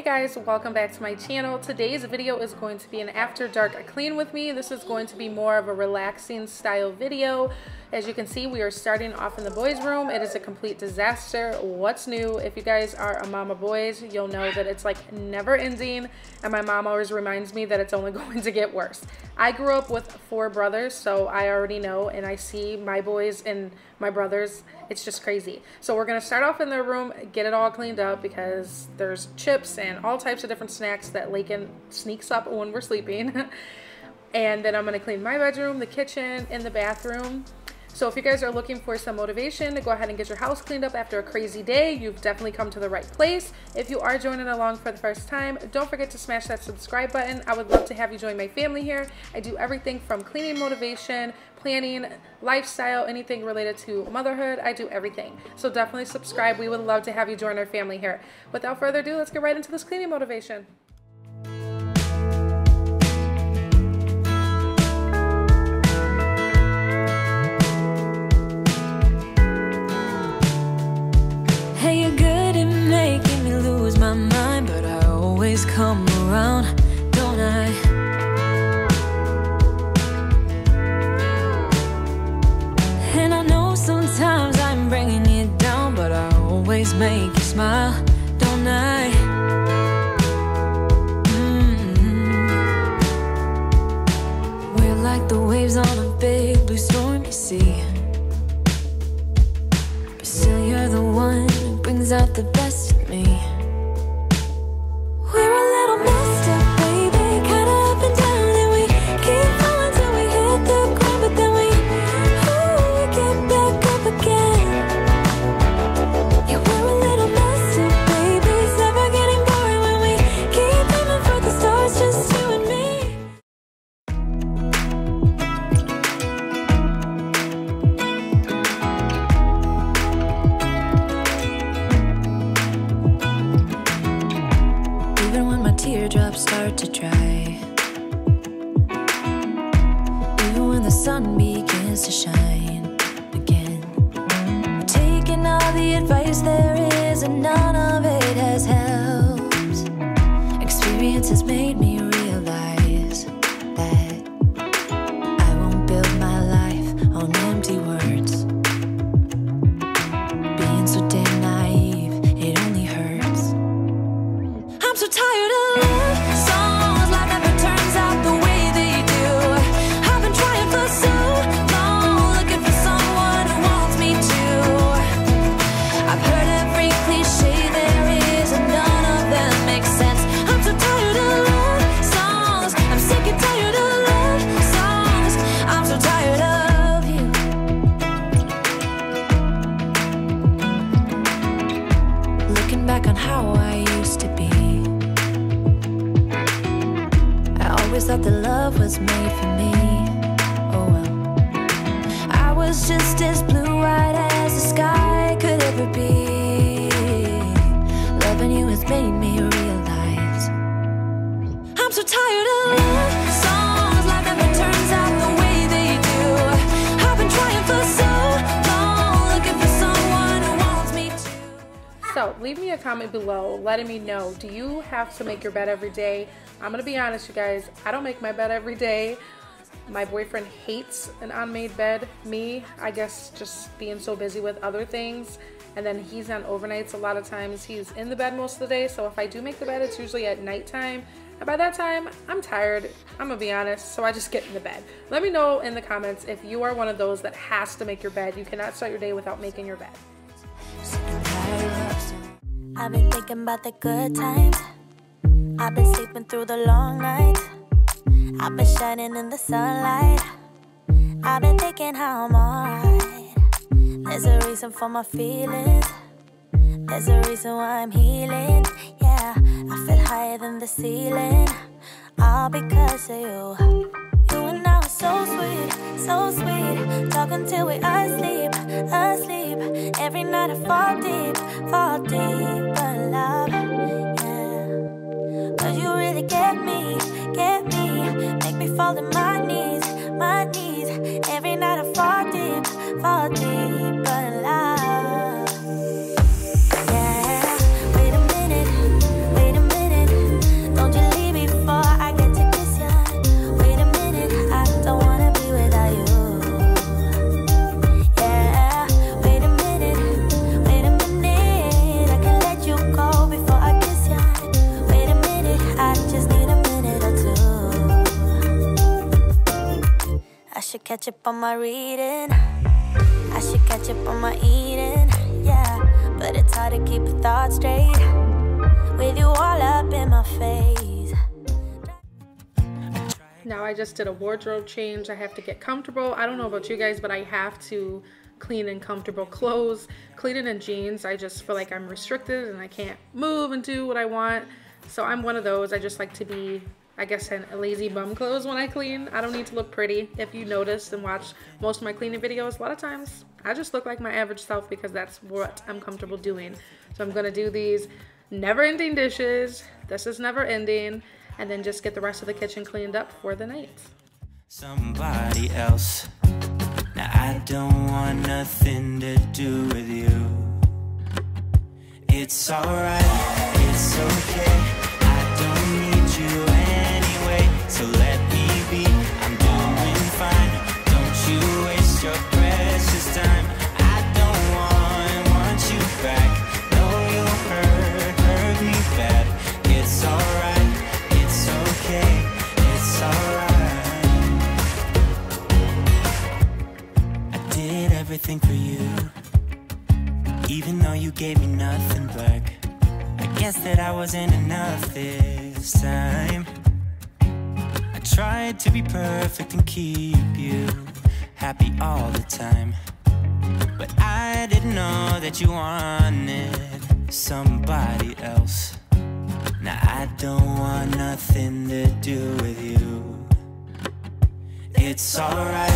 Hey guys, welcome back to my channel. Today's video is going to be an after dark clean with me. This is going to be more of a relaxing style video. As you can see, we are starting off in the boys' room. It is a complete disaster. What's new? If you guys are a mom of boys, you'll know that it's like never ending, and my mom always reminds me that it's only going to get worse. I grew up with 4 brothers, so I already know, and I see my boys and my brothers. It's just crazy. So we're gonna start off in their room, get it all cleaned up because there's chips and all types of different snacks that Lakin sneaks up when we're sleeping. And then I'm gonna clean my bedroom, the kitchen, and the bathroom. So if you guys are looking for some motivation to go ahead and get your house cleaned up after a crazy day, you've definitely come to the right place. If you are joining along for the first time, don't forget to smash that subscribe button. I would love to have you join my family here. I do everything from cleaning motivation, planning, lifestyle, anything related to motherhood. I do everything. So definitely subscribe. We would love to have you join our family here. Without further ado, let's get right into this cleaning motivation. Hey, you're good at making me lose my mind, but I always come around, don't I? And I know sometimes I'm bringing you down, but I always make you smile, don't I? We're like the waves on a big blue stormy sea, but still you're the one who brings out the best in me. We're a little messed up, baby, kinda up and down, and we keep falling till we hit the ground, but then we get back up again. Yeah, we're a little messed up, baby, it's never getting boring when we keep aiming for the stars, just you and me. Even when my teardrops start to dry, even when the sun begins to shine again, I'm taking all the advice there is and none of it has helped. Experience has made me realize that I won't build my life on empty words. Being so damn naive, it only hurts. I'm so tired of love songs, life never turns out the way they do. I've been trying for so long, looking for someone who wants me to. I've heard every cliche there is, and none of them make sense. I'm so tired of love songs, I'm sick and tired of love songs. I'm so tired of you. Looking back on how I used to be, I always thought that love was made for me. Oh well, I was just as blue-eyed as the sky could ever be. Loving you has made me realize I'm so tired of love songs, life never turns out the way they do. I've been trying for so long, looking for someone who wants me to. So leave me a comment below letting me know, do you have to make your bed every day? I'm gonna be honest, you guys, I don't make my bed every day. My boyfriend hates an unmade bed. Me, I guess just being so busy with other things, and then he's on overnights a lot of times. He's in the bed most of the day, so if I do make the bed, it's usually at nighttime, and by that time I'm tired, I'm gonna be honest, so I just get in the bed. Let me know in the comments if you are one of those that has to make your bed. You cannot start your day without making your bed. I've been thinking about the good times. I've been sleeping through the long nights. I've been shining in the sunlight. I've been thinking how I'm alright. There's a reason for my feelings. There's a reason why I'm healing. Yeah, I feel higher than the ceiling, all because of you. You and I are so sweet, so sweet. Talking till we asleep, asleep. Every night I fall deep, but love, yeah. Cause you really get me, make me fall to my knees, my knees. Every night I fall deep, but love, yeah. Wait a minute, should catch up on my reading. I should catch up on my eating. Yeah, but it's hard to keep your thoughts straight with you all up in my face. Now I just did a wardrobe change. I have to get comfortable. I don't know about you guys, but I have to clean in comfortable clothes. Cleaning in jeans, I just feel like I'm restricted and I can't move and do what I want. So I'm one of those. I just like to be, I guess, in lazy bum clothes when I clean. I don't need to look pretty. If you noticed and watch most of my cleaning videos, a lot of times I just look like my average self because that's what I'm comfortable doing. So I'm gonna do these never-ending dishes. This is never ending. And then just get the rest of the kitchen cleaned up for the night. Somebody else. Now I don't want nothing to do with you. It's alright, it's okay. I don't need you anyway, so let me be. I'm doing fine. Don't you waste your precious time. I don't want you back. No, you'll hurt me bad. It's alright, it's okay, it's alright. I did everything for you, even though you gave me nothing back. I guess that I wasn't enough this time. I tried to be perfect and keep you happy all the time, but I didn't know that you wanted somebody else. Now I don't want nothing to do with you. It's alright,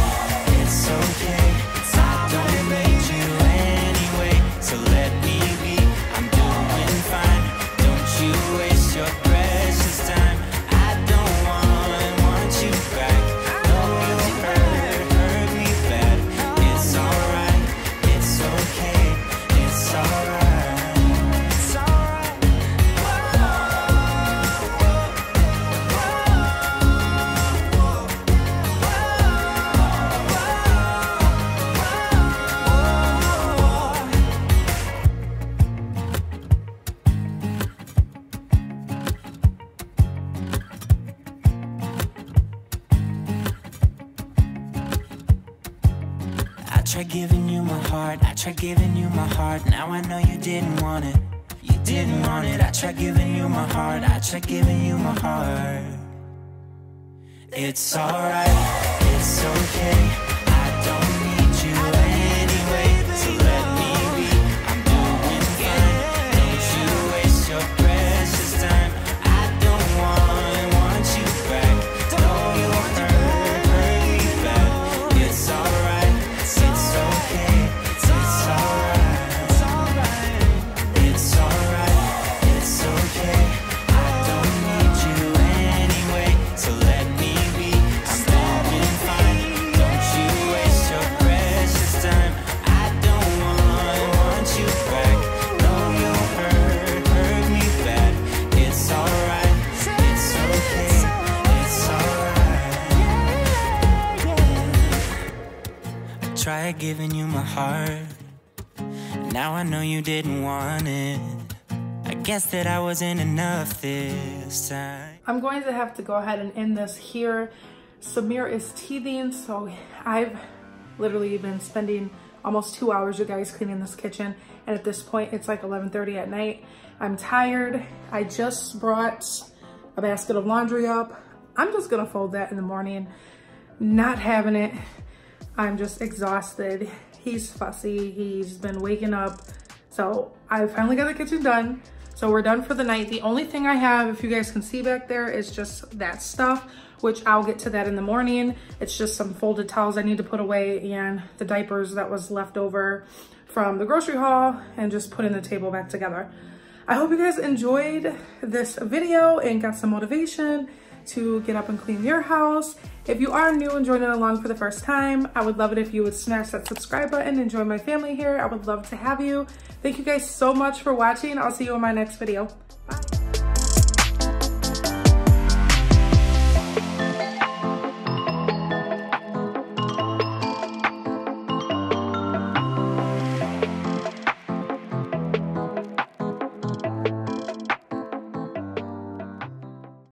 it's okay. I don't need you anyway, so let me be. I'm doing fine. Don't you waste your precious time. I don't want you back. No, you'll hurt me bad. It's alright, it's okay, it's alright. It's alright. I tried giving you my heart, I tried giving you my heart. Now I know you didn't want it, you didn't want it. I tried giving you my heart, I tried giving you my heart. It's alright, it's okay. I don't need you anyway, so let me be. I'm doing fine. Don't you waste your precious time. I don't want you back. No, you'll hurt me bad. It's alright, it's okay, it's alright. It's alright, it's okay. I don't need you anyway, so let me be. I'm doing fine. Don't you waste your precious time. I don't want you back. No, you'll hurt me bad. It's alright, it's okay, it's alright. I tried giving you my heart. Now I know you didn't want it. I guess that I wasn't enough this time. I'm going to have to go ahead and end this here. Samir is teething, so I've literally been spending almost 2 hours, you guys, cleaning this kitchen. And at this point, it's like 11:30 at night. I'm tired. I just brought a basket of laundry up. I'm just gonna fold that in the morning. Not having it. I'm just exhausted. He's fussy. He's been waking up. So I finally got the kitchen done. So we're done for the night. The only thing I have, if you guys can see back there, is just that stuff, which I'll get to that in the morning. It's just some folded towels I need to put away and the diapers that was left over from the grocery haul and just putting the table back together. I hope you guys enjoyed this video and got some motivation to get up and clean your house. If you are new and joining along for the first time, I would love it if you would smash that subscribe button and join my family here. I would love to have you. Thank you guys so much for watching. I'll see you in my next video. Bye.